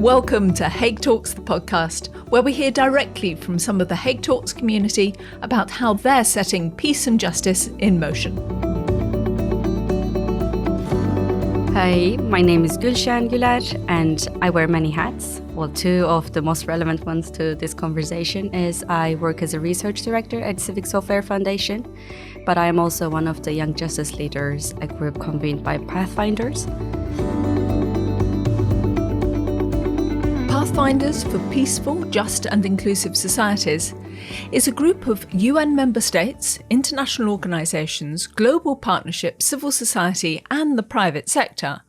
Welcome to HagueTalks, the podcast, where we hear directly from some of the HagueTalks community about how they're setting peace and justice in motion. Hi, my name is Gülşen Güler and I wear many hats. Well, two of the most relevant ones to this conversation is I work as a research director at Civic Software Foundation, but I am also one of the Young Justice Leaders, a group convened by Pathfinders. Pathfinders for Peaceful, Just and Inclusive Societies is a group of UN member states, international organisations, global partnerships, civil society and the private sector,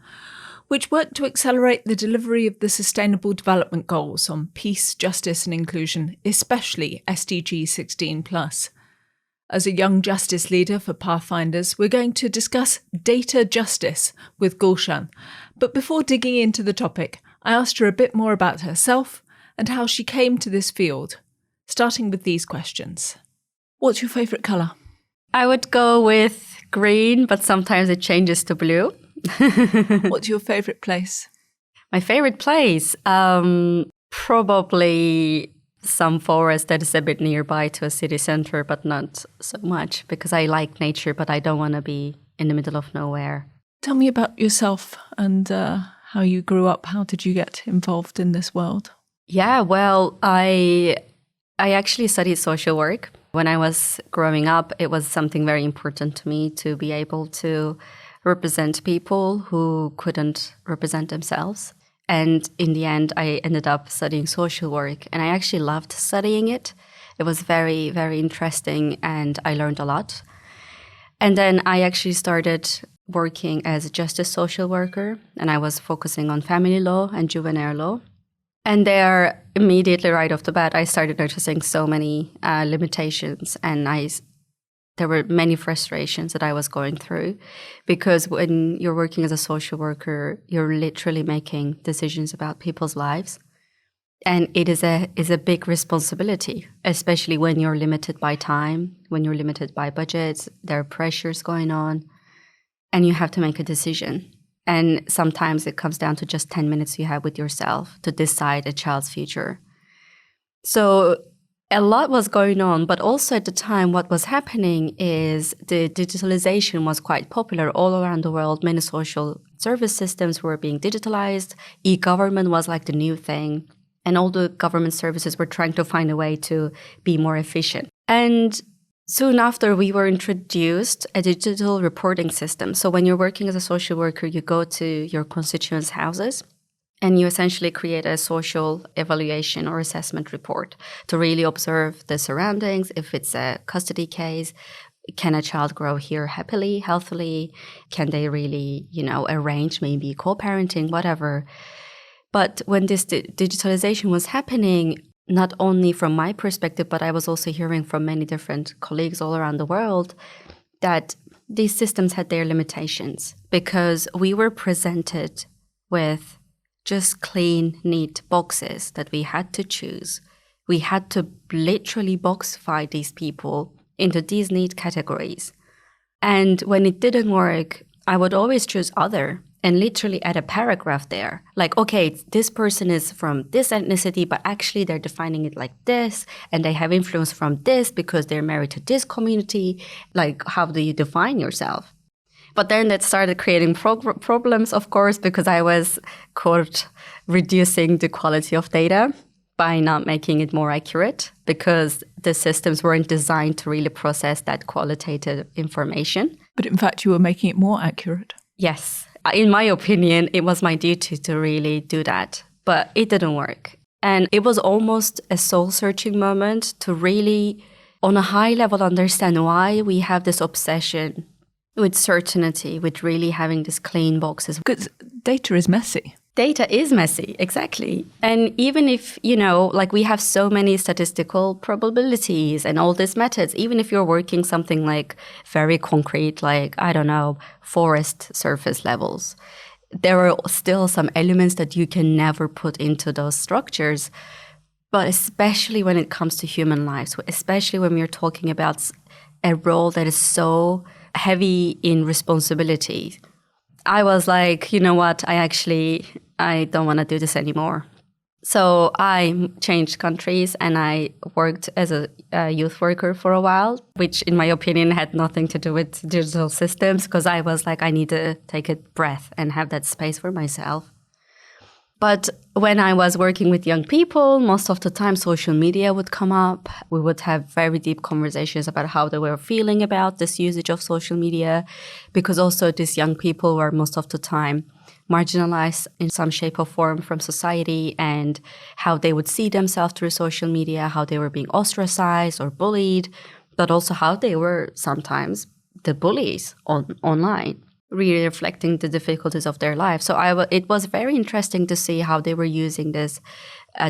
which work to accelerate the delivery of the Sustainable Development Goals on peace, justice and inclusion, especially SDG 16+. As a young justice leader for Pathfinders, we're going to discuss data justice with Gülşen. But before digging into the topic, I asked her a bit more about herself and how she came to this field, starting with these questions. What's your favourite colour? I would go with green, but sometimes it changes to blue. What's your favourite place? My favourite place? Probably some forest that is a bit nearby to a city centre, but not so much, because I like nature, but I don't want to be in the middle of nowhere. Tell me about yourself and how you grew up. How did you get involved in this world? Yeah, well, I actually studied social work. When I was growing up, it was something very important to me to be able to represent people who couldn't represent themselves. And in the end, I ended up studying social work, and I actually loved studying it. It was very, very interesting, and I learned a lot. And then I actually started working as a justice social worker, and I was focusing on family law and juvenile law. And there, immediately right off the bat, I started noticing so many limitations, and there were many frustrations that I was going through, because when you're working as a social worker, you're literally making decisions about people's lives. And it is a big responsibility, especially when you're limited by time, when you're limited by budgets, there are pressures going on, and you have to make a decision. And sometimes it comes down to just 10 minutes you have with yourself to decide a child's future. So a lot was going on, but also at the time what was happening is the digitalization was quite popular all around the world. Many social service systems were being digitalized. E-government was like the new thing. And all the government services were trying to find a way to be more efficient. And soon after, we were introduced a digital reporting system. So when you're working as a social worker, you go to your constituents' houses and you essentially create a social evaluation or assessment report to really observe the surroundings. If it's a custody case, can a child grow here happily, healthily? Can they really, arrange maybe co-parenting, whatever? But when this digitalization was happening, not only from my perspective, but I was also hearing from many different colleagues all around the world that these systems had their limitations, because we were presented with just clean, neat boxes that we had to choose. We had to literally boxify these people into these neat categories. And when it didn't work, I would always choose other and literally add a paragraph there. Like, okay, this person is from this ethnicity, but actually they're defining it like this, and they have influence from this because they're married to this community. Like, how do you define yourself? But then that started creating problems, of course, because I was, quote, reducing the quality of data by not making it more accurate, because the systems weren't designed to really process that qualitative information. But in fact, you were making it more accurate. Yes. In my opinion, it was my duty to really do that, but it didn't work. And it was almost a soul-searching moment to really, on a high level, understand why we have this obsession with certainty, with really having these clean boxes. Because data is messy. Data is messy, exactly. And even if, we have so many statistical probabilities and all these methods, even if you're working something like very concrete, like, forest surface levels, there are still some elements that you can never put into those structures. But especially when it comes to human lives, especially when we're talking about a role that is so heavy in responsibility, I was like, you know what, I don't want to do this anymore. So I changed countries and I worked as a youth worker for a while, which in my opinion had nothing to do with digital systems because I was like, I need to take a breath and have that space for myself. But when I was working with young people, most of the time social media would come up. We would have very deep conversations about how they were feeling about this usage of social media, because also these young people were most of the time marginalized in some shape or form from society, and how they would see themselves through social media, how they were being ostracized or bullied, but also how they were sometimes the bullies online, really reflecting the difficulties of their life. So it was very interesting to see how they were using this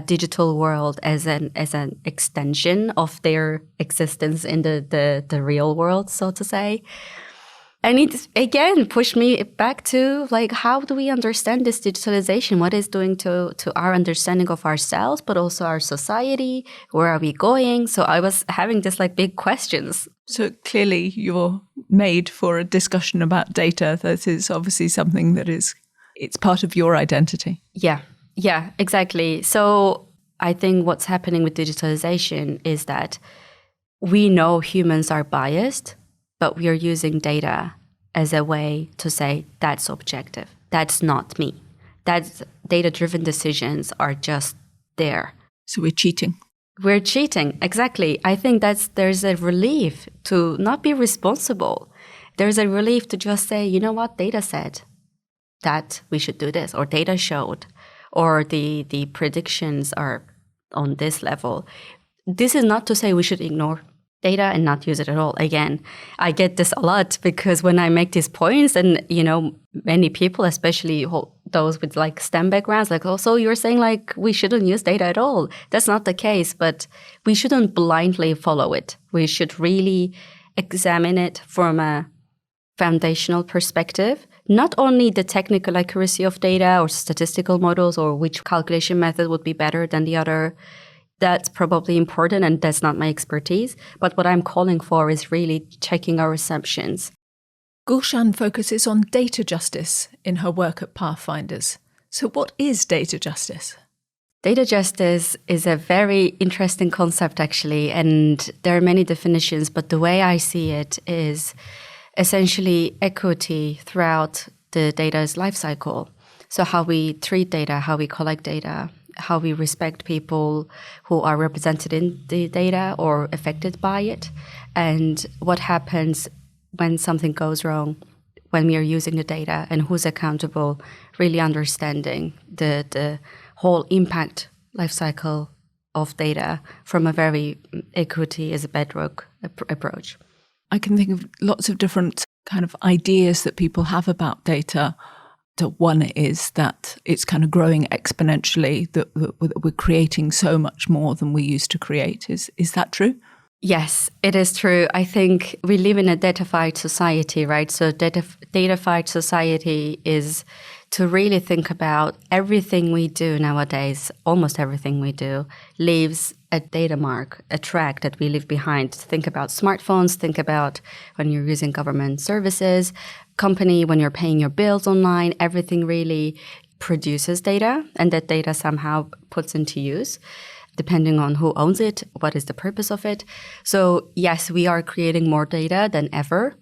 digital world as an extension of their existence in the real world, so to say. And it, again, pushed me back to, like, how do we understand this digitalization? What is doing to our understanding of ourselves, but also our society? Where are we going? So I was having this, like, big questions. So clearly you're made for a discussion about data. That is obviously something that it's part of your identity. Yeah, exactly. So I think what's happening with digitalization is that we know humans are biased, but we are using data as a way to say that's objective. That's not me. That's data-driven decisions are just there. So we're cheating. We're cheating, exactly. I think there's a relief to not be responsible. There's a relief to just say, you know what, data said that we should do this, or data showed, or the predictions are on this level. This is not to say we should ignore data and not use it at all. Again, I get this a lot because when I make these points, and many people, especially those with like STEM backgrounds, like, oh, so you're saying like we shouldn't use data at all. That's not the case, but we shouldn't blindly follow it. We should really examine it from a foundational perspective, not only the technical accuracy of data or statistical models or which calculation method would be better than the other. That's probably important, and that's not my expertise. But what I'm calling for is really checking our assumptions. Gülşen focuses on data justice in her work at Pathfinders. So what is data justice? Data justice is a very interesting concept, actually, and there are many definitions, but the way I see it is essentially equity throughout the data's life cycle. So how we treat data, how we collect data, how we respect people who are represented in the data or affected by it, and what happens when something goes wrong when we are using the data, and who's accountable, really understanding the whole impact life cycle of data from a very equity as a bedrock approach. I can think of lots of different kind of ideas that people have about data. One is that it's kind of growing exponentially, that we're creating so much more than we used to create. Is that true? Yes, it is true. I think we live in a datafied society, right? So datafied society is to really think about everything we do nowadays, almost everything we do, leaves a data mark, a track that we leave behind. Think about smartphones, think about when you're using government services, company, when you're paying your bills online, everything really produces data, and that data somehow puts into use, depending on who owns it, what is the purpose of it. So yes, we are creating more data than ever.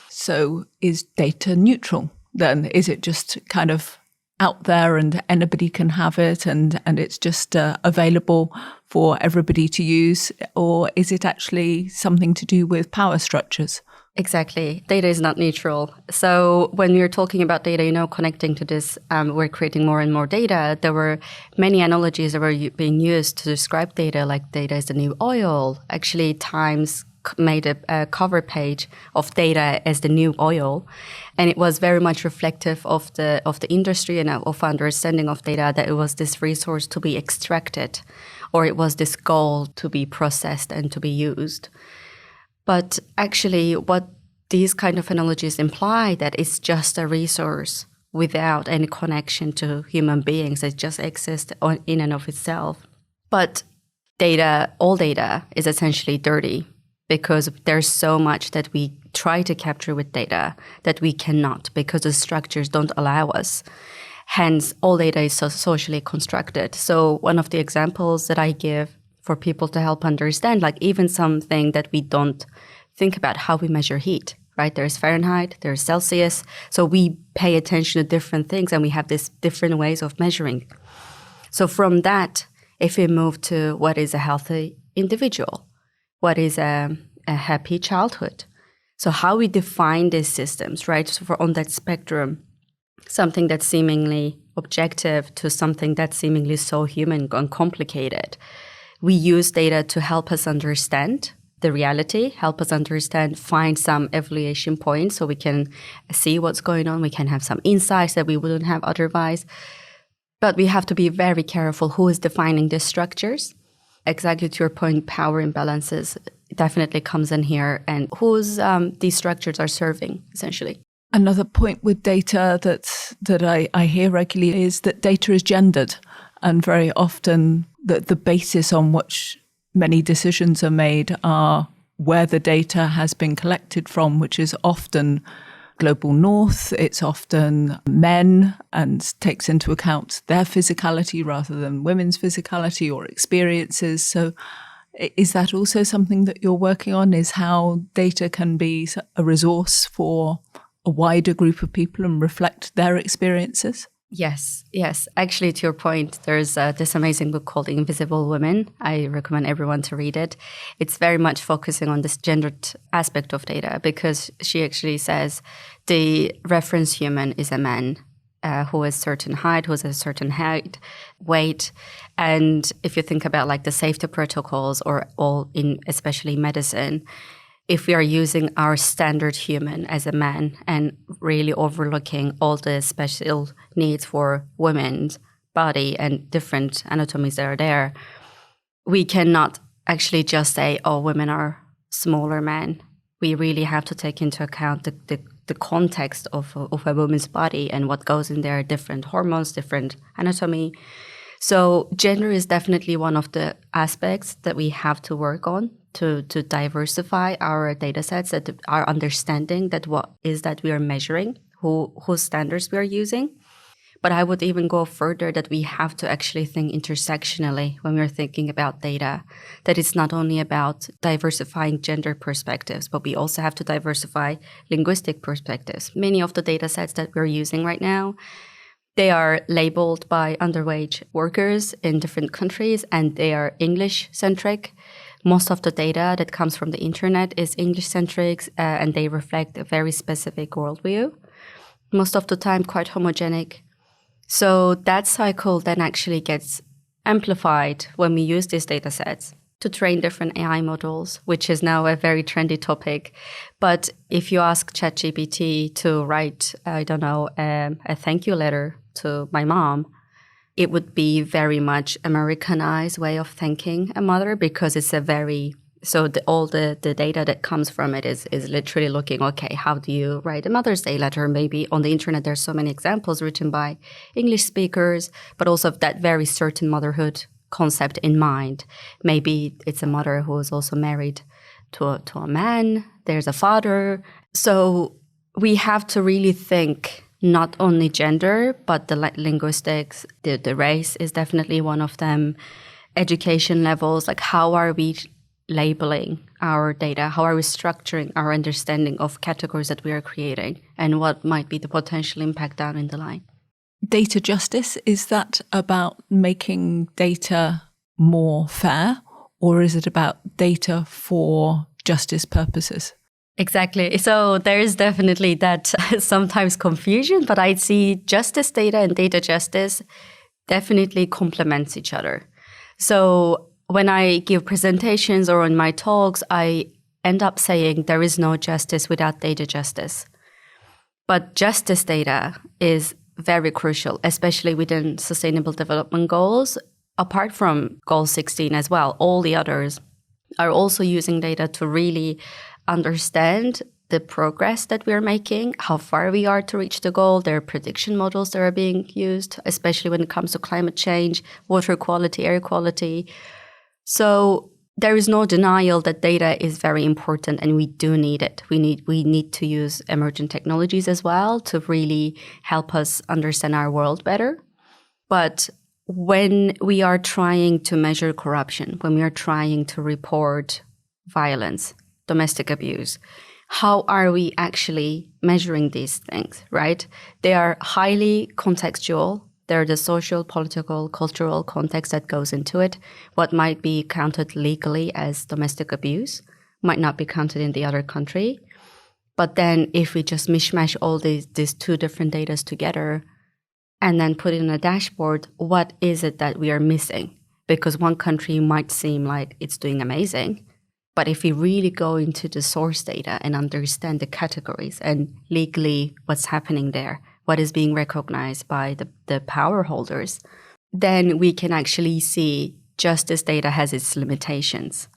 So is data neutral then? Is it just kind of out there and anybody can have it and it's just available for everybody to use? Or is it actually something to do with power structures? Exactly. Data is not neutral. So when we're talking about data, connecting to this, we're creating more and more data. There were many analogies that were being used to describe data, like data is the new oil. Actually, Times made a cover page of data as the new oil. And it was very much reflective of the industry and of understanding of data, that it was this resource to be extracted, or it was this gold to be processed and to be used. But actually, what these kind of analogies imply, that it's just a resource without any connection to human beings. It just exists in and of itself. But data, all data, is essentially dirty, because there's so much that we try to capture with data that we cannot, because the structures don't allow us. Hence, all data is socially constructed. So one of the examples that I give for people to help understand, like even something that we don't think about, how we measure heat, right? There's Fahrenheit, there's Celsius. So we pay attention to different things and we have these different ways of measuring. So from that, if we move to what is a healthy individual, what is a happy childhood? So how we define these systems, right? So for on that spectrum, something that's seemingly objective to something that's seemingly so human and complicated. We use data to help us understand the reality, help us understand, find some evaluation points so we can see what's going on. We can have some insights that we wouldn't have otherwise. But we have to be very careful who is defining these structures. Exactly to your point, power imbalances definitely comes in here, and whose these structures are serving, essentially. Another point with data that I hear regularly is that data is gendered, and very often the basis on which many decisions are made are where the data has been collected from, which is often global north, it's often men, and takes into account their physicality rather than women's physicality or experiences. So is that also something that you're working on, is how data can be a resource for a wider group of people and reflect their experiences? Yes. Actually, to your point, there's this amazing book called Invisible Women. I recommend everyone to read it. It's very much focusing on this gendered aspect of data, because she actually says the reference human is a man who has certain height, who has a certain height, weight. And if you think about like the safety protocols or all in, especially medicine, if we are using our standard human as a man and really overlooking all the special needs for women's body and different anatomies that are there, we cannot actually just say, oh, women are smaller men. We really have to take into account the context of a woman's body and what goes in there, different hormones, different anatomy. So gender is definitely one of the aspects that we have to work on to diversify our data sets, that our understanding that what is that we are measuring, whose standards we are using. But I would even go further, that we have to actually think intersectionally when we're thinking about data, that it's not only about diversifying gender perspectives, but we also have to diversify linguistic perspectives. Many of the data sets that we're using right now, they are labeled by underwage workers in different countries, and they are English-centric. Most of the data that comes from the internet is English-centric, and they reflect a very specific worldview. Most of the time, quite homogenic. So that cycle then actually gets amplified when we use these data sets to train different AI models, which is now a very trendy topic. But if you ask ChatGPT to write, I don't know, a thank you letter to my mom, it would be very much Americanized way of thanking a mother, because it's a very, so all the data that comes from it is literally looking, okay, how do you write a Mother's Day letter? Maybe on the internet, there's so many examples written by English speakers, but also that very certain motherhood concept in mind. Maybe it's a mother who is also married to a man. There's a father. So we have to really think not only gender, but the linguistics, the race is definitely one of them. Education levels, like how are we labeling our data? How are we structuring our understanding of categories that we are creating? And what might be the potential impact down in the line? Data justice, is that about making data more fair, or is it about data for justice purposes? Exactly. So there is definitely that sometimes confusion, but I see justice data and data justice definitely complements each other. So when I give presentations or in my talks, I end up saying there is no justice without data justice. But justice data is very crucial, especially within Sustainable Development Goals. Apart from Goal 16 as well, all the others are also using data to really understand the progress that we're making, how far we are to reach the goal. There are prediction models that are being used, especially when it comes to climate change, water quality, air quality. So there is no denial that data is very important and we do need it. We need to use emerging technologies as well to really help us understand our world better. But when we are trying to measure corruption, when we are trying to report violence, domestic abuse, how are we actually measuring these things, right? They are highly contextual. They're the social, political, cultural context that goes into it. What might be counted legally as domestic abuse might not be counted in the other country. But then if we just mishmash all these two different data together and then put it in a dashboard, what is it that we are missing? Because one country might seem like it's doing amazing, but if we really go into the source data and understand the categories and legally what's happening there, what is being recognized by the power holders, then we can actually see justice data has its limitations.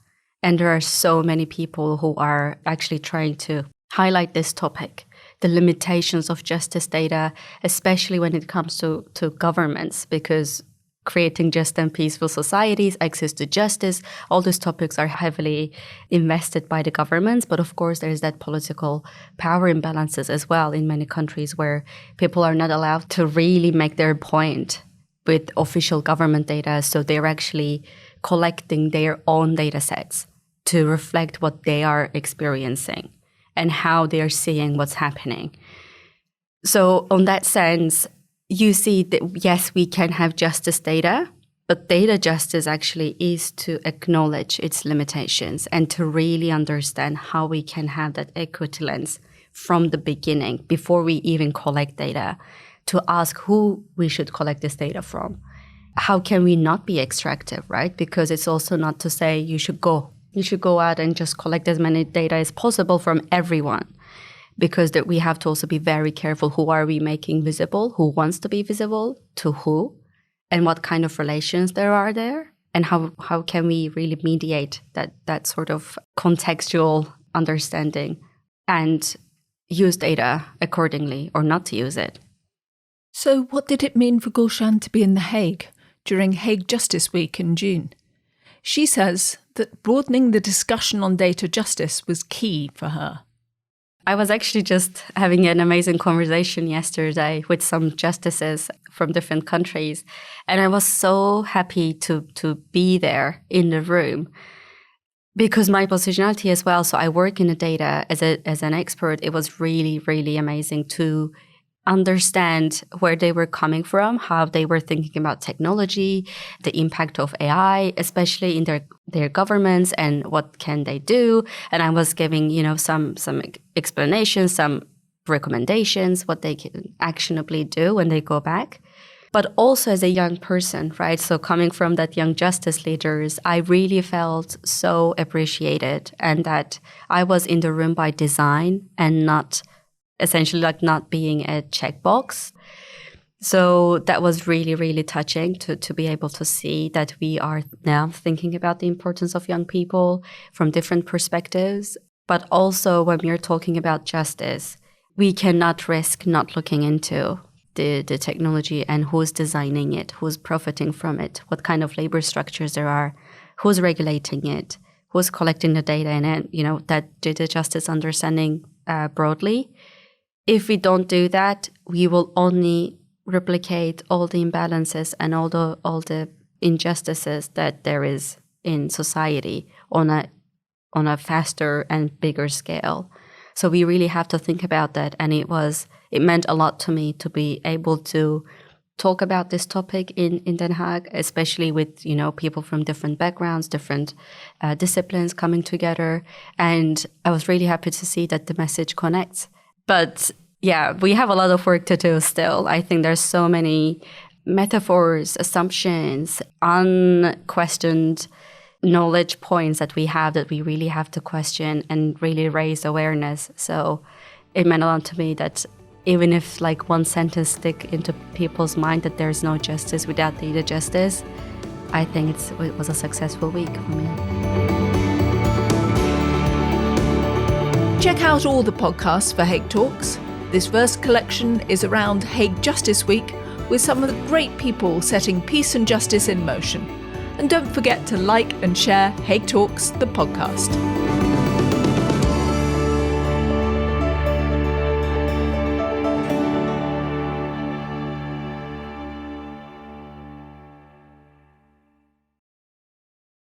And there are so many people who are actually trying to highlight this topic, the limitations of justice data, especially when it comes to governments, because creating just and peaceful societies, access to justice, all these topics are heavily invested by the governments. But of course, there's that political power imbalances as well in many countries where people are not allowed to really make their point with official government data. So they're actually collecting their own data sets to reflect what they are experiencing and how they're seeing what's happening. So on that sense, you see that, yes, we can have justice data, but data justice actually is to acknowledge its limitations and to really understand how we can have that equity lens from the beginning, before we even collect data, to ask who we should collect this data from. How can we not be extractive, right? Because it's also not to say you should go out and just collect as many data as possible from everyone. Because that we have to also be very careful. Who are we making visible? Who wants to be visible? To who? And what kind of relations there are there? And how can we really mediate that sort of contextual understanding and use data accordingly or not to use it? So what did it mean for Gülşen to be in The Hague during Hague Justice Week in June? She says that broadening the discussion on data justice was key for her. I was actually just having an amazing conversation yesterday with some justices from different countries. And I was so happy to be there in the room because my positionality as well. So I work in the data as an expert. It was really, really amazing to understand where they were coming from, how they were thinking about technology, the impact of AI, especially in their governments, and what can they do. And I was giving, some explanations, some recommendations, what they can actionably do when they go back. But also as a young person, right? So coming from that young justice leaders, I really felt so appreciated, and that I was in the room by design and not essentially like not being a checkbox. So that was really, really touching to be able to see that we are now thinking about the importance of young people from different perspectives. But also when we're talking about justice, we cannot risk not looking into the technology and who's designing it, who's profiting from it, what kind of labor structures there are, who's regulating it, who's collecting the data in it, that data justice understanding broadly. If we don't do that, we will only replicate all the imbalances and all the injustices that there is in society on a faster and bigger scale. So we really have to think about that. And it meant a lot to me to be able to talk about this topic in Den Haag, especially with people from different backgrounds, different disciplines coming together. And I was really happy to see that the message connects. But yeah, we have a lot of work to do still. I think there's so many metaphors, assumptions, unquestioned knowledge points that we have that we really have to question and really raise awareness. So it meant a lot to me that even if like one sentence stick into people's mind that there's no justice without data justice, I think it was a successful week for me. Check out all the podcasts for HagueTalks. This first collection is around Hague Justice Week with some of the great people setting peace and justice in motion. And don't forget to like and share HagueTalks, the podcast.